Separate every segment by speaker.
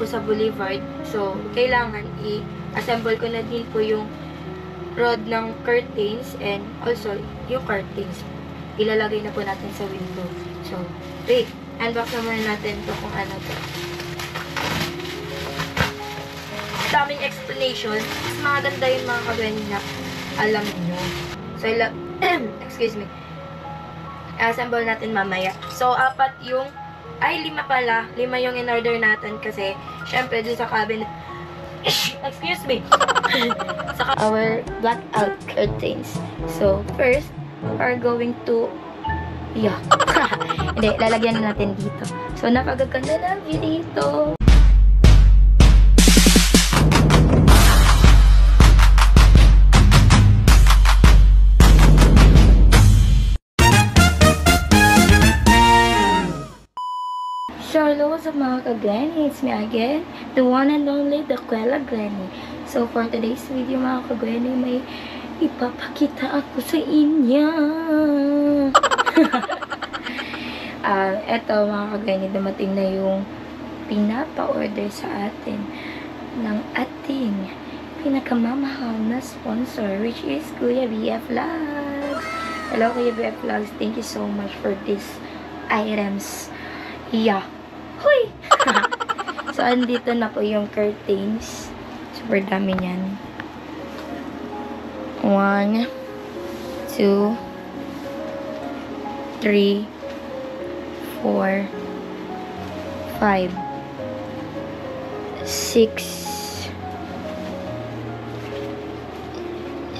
Speaker 1: po sa boulevard. So, kailangan i-assemble ko na din po yung rod ng curtains and also yung curtains. Ilalagay na po natin sa window. So, wait. Unbox na muna natin to kung ano to. Sa aming explanation, mas maganda yung mga kagani na alam nyo. So, excuse me. Assemble natin mamaya. So, 5 pala. 5 yung in-order natin kasi, syempre, dun sa cabinet, excuse me, sa our blackout curtains. So, first, we're going to, hindi, lalagyan na natin dito. So, napagaganda na view dito. So, hello sa mga ka-Granny. It's me again, the one and only, the Kuela Granny. So, for today's video mga ka-Granny, may ipapakita ako sa inyo. Eto mga ka-Granny, dumating na yung pinapa-order sa atin ng ating pinakamamahal na sponsor, which is Kuya BF Vlogs. Hello Kuya BF Vlogs, thank you so much for these items. Huy! So, andito na po yung curtains. Super dami niyan. 1, 2, 3, 4, 5, 6,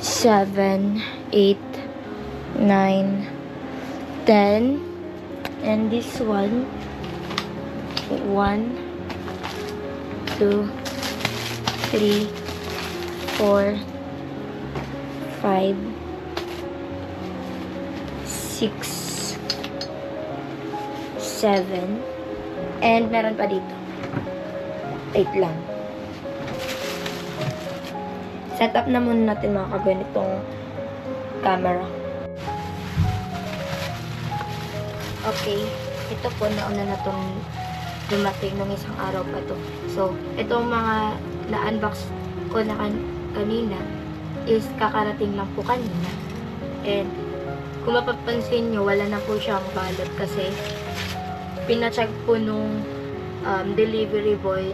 Speaker 1: 7, 8, 9, 10, and this one, 1, 2, 3, 4, 5, 6, 7, and meron pa dito. 8 lang. Set up na muna natin mga kaganitong camera. Okay. Ito po, nauna na itong dumating nung isang araw pa to. So, itong mga na-unbox ko na kanina is kakarating lang po kanina. And, kung mapapansin nyo, wala na po siyang balot kasi pina-check po nung delivery boy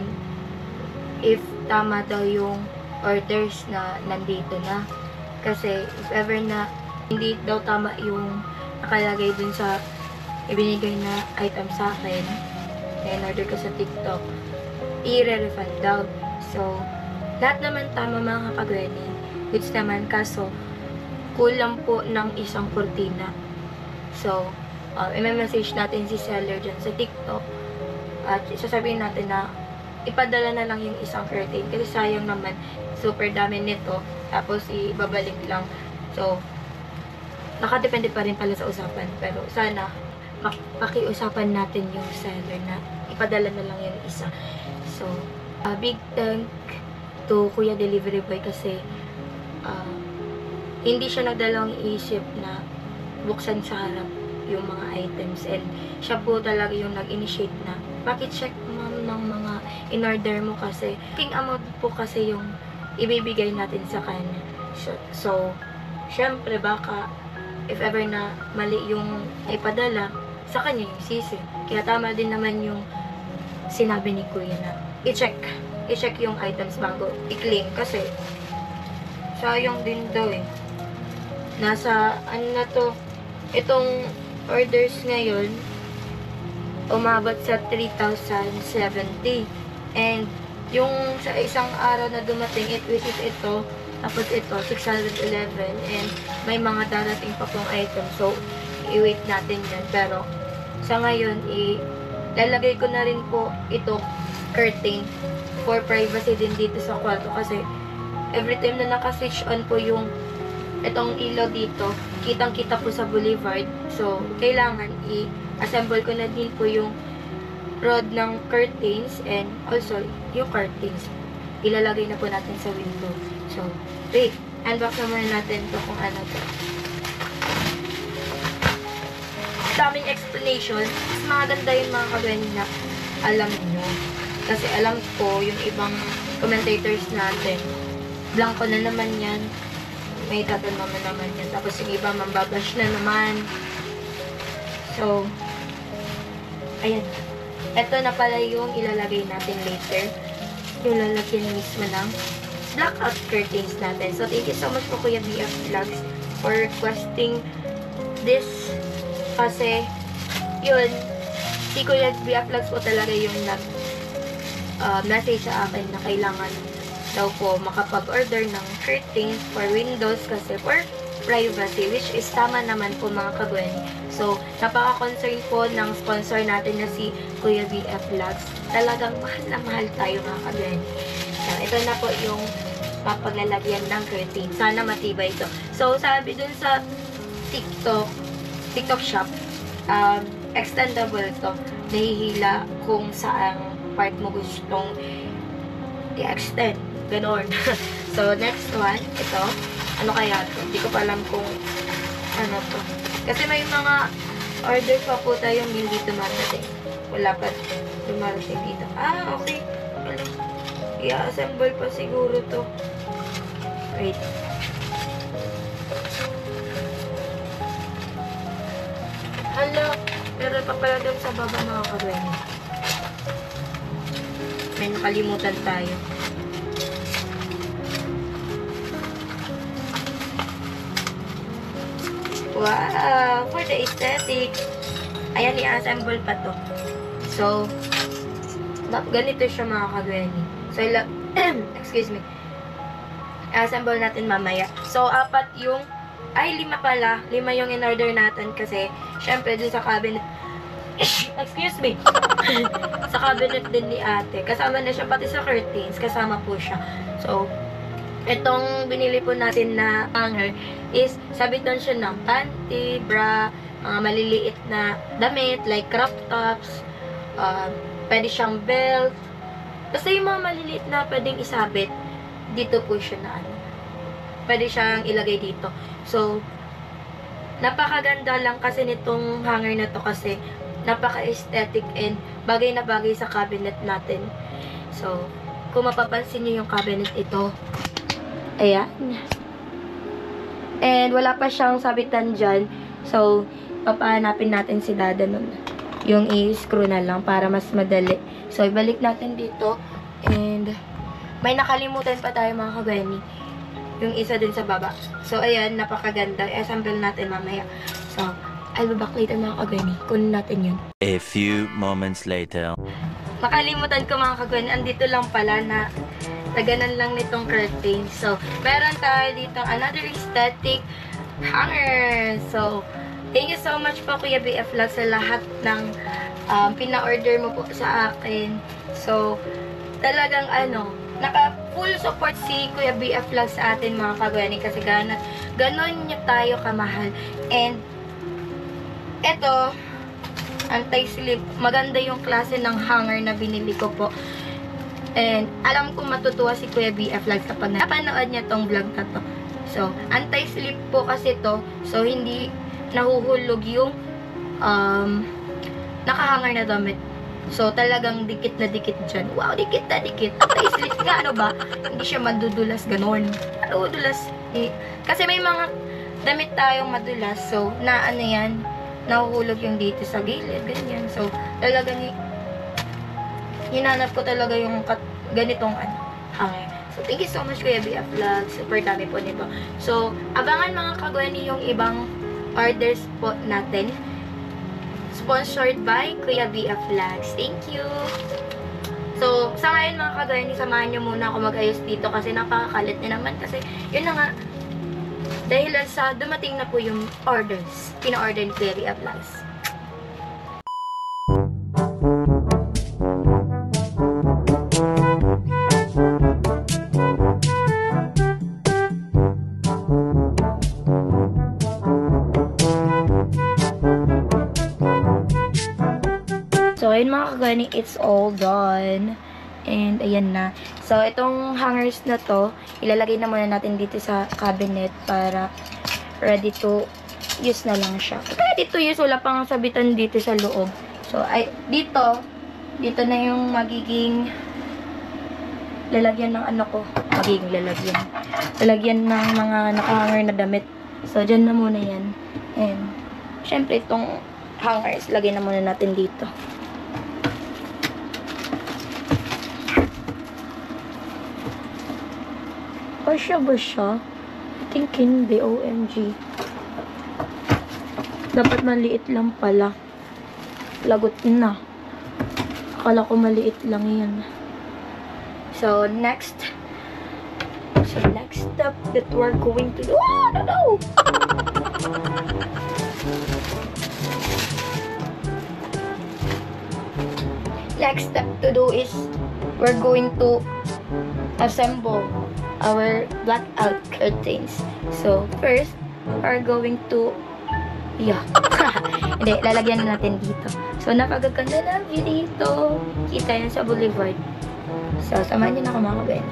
Speaker 1: if tama daw yung orders na nandito na. Kasi, if ever na hindi daw tama yung nakalagay dun sa ibinigay na item sa akin na in-order ko sa TikTok, i-refund daw. So, lahat naman tama mga ka-Granny. Which naman, kaso, kulang po ng isang kurtina. So, i-message natin si seller dyan sa TikTok at sasabihin natin na ipadala na lang yung isang curtain kasi sayang naman, super dami nito tapos ibabalik lang. So, nakadepende pa rin pala sa usapan, pero sana pakiusapan natin yung seller na ipadala na lang yung isa. So, big thank to Kuya Delivery Boy kasi hindi siya nagdalawang isip na buksan sa harap yung mga items and siya po talaga yung nag-initiate na paki-check ma'am ng mga in-order mo kasi king amount po kasi yung ibibigay natin sa kanya. So, syempre baka if ever na mali yung ipadala, sa kanya yung sisi. Kaya tama din naman yung sinabi ni Kuya na i-check yung items bago i-claim kasi sayang din daw eh. Nasa, ano na to, itong orders ngayon, umabot sa 3,070. And, yung sa isang araw na dumating, which is ito, tapos ito, 611. And, may mga darating pa pong item. So, i-wait natin yan. Pero, sa ngayon, lalagay ko na rin po ito, curtain, for privacy din dito sa kwarto. Kasi, every time na naka-switch on po yung itong ilaw dito, kitang-kita po sa boulevard. So, kailangan i-assemble ko na din po yung rod ng curtains and also yung curtains. Ilalagay na po natin sa window. So, wait. Unbox na muna natin to kung ano to. Sa aming explanation, mas maganda yung mga kagani na alam nyo. Kasi alam ko, yung ibang commentators natin, blanco na naman yan. May tatanong na naman yan. Tapos yung iba, mambabash na naman. So, ayan. Ito na pala yung ilalagay natin later. Yung lalagyan mismo ng blackout curtains natin. So, thank you so much po Kuya BF Vlogs for requesting this. Kasi, yun, si Kuya BF Vlogs po talaga yung message sa akin na kailangan daw po makapag-order ng curtains for windows kasi for privacy, which is tama naman po mga kagweni. So, napaka-concern po ng sponsor natin na si Kuya BF Vlogs. Talagang mahal na mahal tayo mga kagweni. So, ito na po yung mapaglalagyan ng curtain. Sana matibay ito. So, sabi dun sa TikTok shop, extendable to. Nahihila kung saang part mo gustong i-extend. Ganon. So, next one, ito. Ano kaya to? Hindi ko pa alam kung ano to. Kasi may mga order pa po tayong hindi dumarating. Wala pa dumarating dito. Ah, okay. Ano? I-assemble pa siguro to. Wait. Hala. Meron pa pala doon sa baba mga kagweni. May nakalimutan tayo. Wow! For the aesthetic. Ayan, i-assemble pa to. So, ganito siya mga kagweni. So, excuse me. I-assemble natin mamaya. So, 4 yung, ay 5 pala. 5 yung in-order natin kasi, syempre, dun sa cabinet, excuse me. Sa cabinet din ni ate. Kasama na siya, pati sa curtains. Kasama po siya. So, itong binili po natin na hanger is sabitan siya ng panty, bra, mga maliliit na damit like crop tops, pwede siyang belt. Basta yung mga maliliit na pwedeng isabit, dito po siya na ano. Pwede siyang ilagay dito. So, napakaganda lang kasi nitong hanger na to kasi napaka-aesthetic and bagay na bagay sa cabinet natin. So, kung mapapansin nyo yung cabinet ito, ayan. And wala pa siyang sabitan dyan. So, papahanapin natin si Dada nun. Yung i-screw na lang para mas madali. So, ibalik natin dito. And, may nakalimutan pa tayo mga kagweni. Yung isa din sa baba. So, ayan, napakaganda. I-assemble natin mamaya. So, I'll be back later mga kagweni. Kunin natin yun.
Speaker 2: A few moments later.
Speaker 1: Makalimutan ko mga kagweni. Andito lang pala na taganan lang nitong curtain. So, meron tayo dito another aesthetic hanger. So, thank you so much po Kuya BF Vlogs sa lahat ng pina-order mo po sa akin. So, talagang naka-full support si Kuya BF Vlogs sa atin mga kagweni kasi ganon niya tayo kamahal. And, eto, anti-slip. Maganda yung klase ng hanger na binili ko po. And, alam kong matutuwa si Kuya BF Vlogs kapag napanood niya tong vlog na to. So, anti-slip po kasi to. So, hindi nahuhulog yung nakahanger na damit. So, talagang dikit na dikit dyan. Wow, dikit na dikit. Anti-slip nga, ano ba? Hindi siya madudulas, ganon. Madudulas. Kasi may mga damit tayong madulas. So, yan, nahuhulog yung dito sa gilid, ganyan. So, talagang hinanap ko talaga yung ganitong hanger. So, thank you so much Kuya BF Vlogs. Super dami po nito. So, abangan mga kagweni yung ibang orders po natin. Sponsored by Kuya BF Vlogs. Thank you! So, sa ngayon mga kagweni, samahan nyo muna ako mag-ayos dito kasi napakakalit na naman. Kasi, yun na nga, dahil sa dumating na po yung orders, pina-order ni Kuya BF Vlogs. So, ayun mga kagani, it's all done. And, ayan na. So, itong hangers na to, ilalagay na muna natin dito sa cabinet para ready to use na lang siya. Ready to use, wala pang sabitan dito sa loob. So, dito, Dito na yung magiging lalagyan ng ano ko. Lalagyan ng mga nakahanger na damit. So, dyan na muna yan. And, syempre, itong hangers, lagyan na muna natin dito. Kasya ba siya? I think hindi. OMG. Dapat maliit lang pala. Lagot na. Akala ko maliit lang yan. So, next step that we're going to do. Oh, no! Next step to do is we're going to assemble our blackout curtains. So, first, we're going to hindi, lalagyan na natin dito. So, napagaganda ng view dito. Kita yan sa boulevard. So, samahan niyo na ako mga kabene.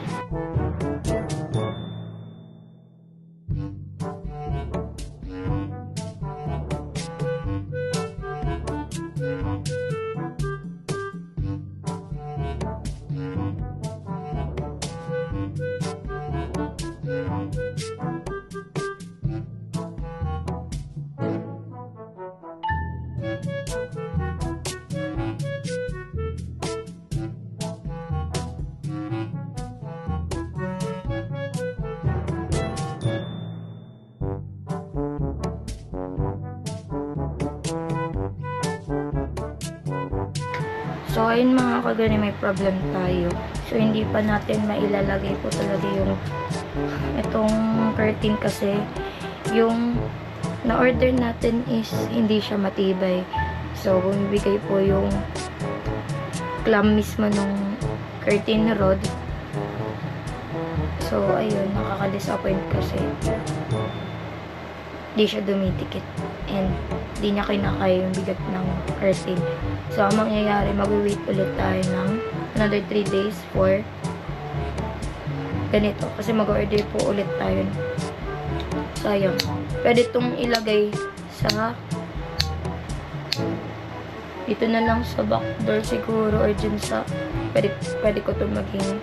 Speaker 1: So, ayun mga kagani, may problem tayo. So, hindi pa natin mailalagay po talaga yung itong curtain kasi yung na-order natin is hindi siya matibay. So, bumibigay po yung clamp mismo ng curtain rod. So, ayun, nakaka-disappoint kasi di siya dumitikit and di niya kinakaya yung bigat ng curtain. So, ang mangyayari, mag-wait ulit tayo ng another 3 days for ganito. Kasi mag-order po ulit tayo. Sayang. Pwede itong ilagay sa dito na lang sa back door siguro or dyan sa pwede ko itong maging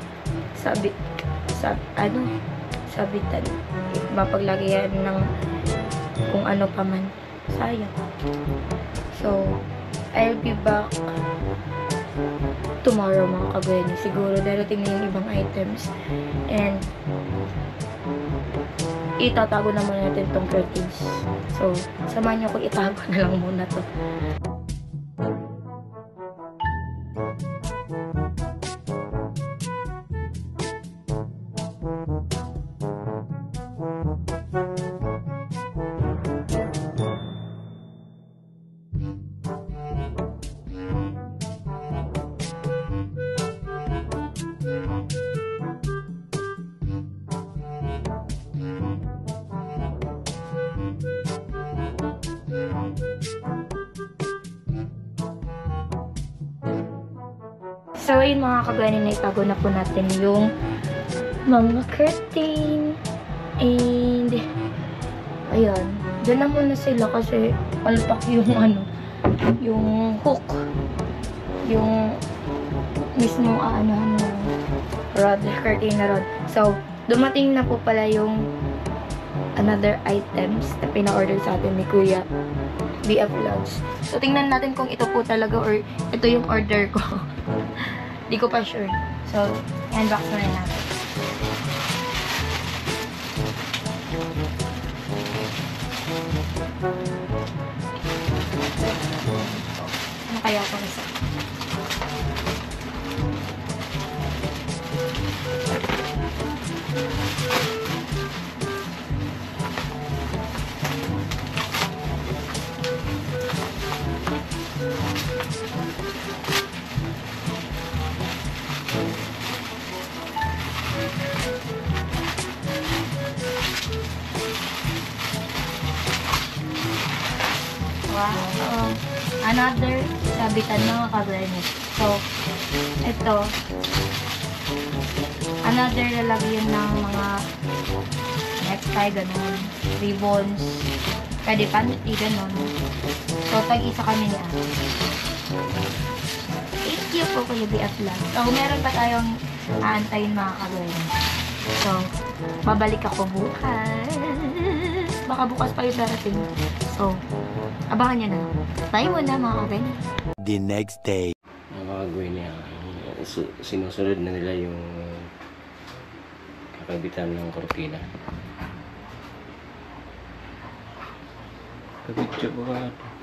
Speaker 1: sabitan. Mapaglagyan ng kung ano pa man. Sayang. So, I'll be back tomorrow mga kabeni. Siguro darating na yung ibang items. And itatago na muna natin itong curtains. So, samahan niyo ko itago na lang muna to. So, ayun mga kagani, na itago na po natin yung mga curtain. And, ayun. Diyan na muna sila kasi palpak yung yung hook. Yung mismo ng rod, curtain na rod. So, dumating na po pala yung another items na pina-order sa atin ni Kuya BF Vlogs. So, tingnan natin kung ito po talaga or ito yung order ko. Di ko pa sure. So, unbox na rin natin. Ano kaya itong isa? Wow. Another sabitan mga kabernet. So, ito. Another lalagyan ng mga necktie, ganun. Ribbons. Pwede panty, ganun. So, tag-isa kami niya. Thank you po, Kuya B at Vlog. So, meron pa tayong aantayin mga kagawin. So, babalik ako bukas. Baka bukas pa yung darating. So, abangan nyo na. Bye muna mga kagawin.
Speaker 2: The next day.
Speaker 3: Mga gawin niya, sinusunod na nila yung kakabitan ng kortina. Kabityo ko ba ito?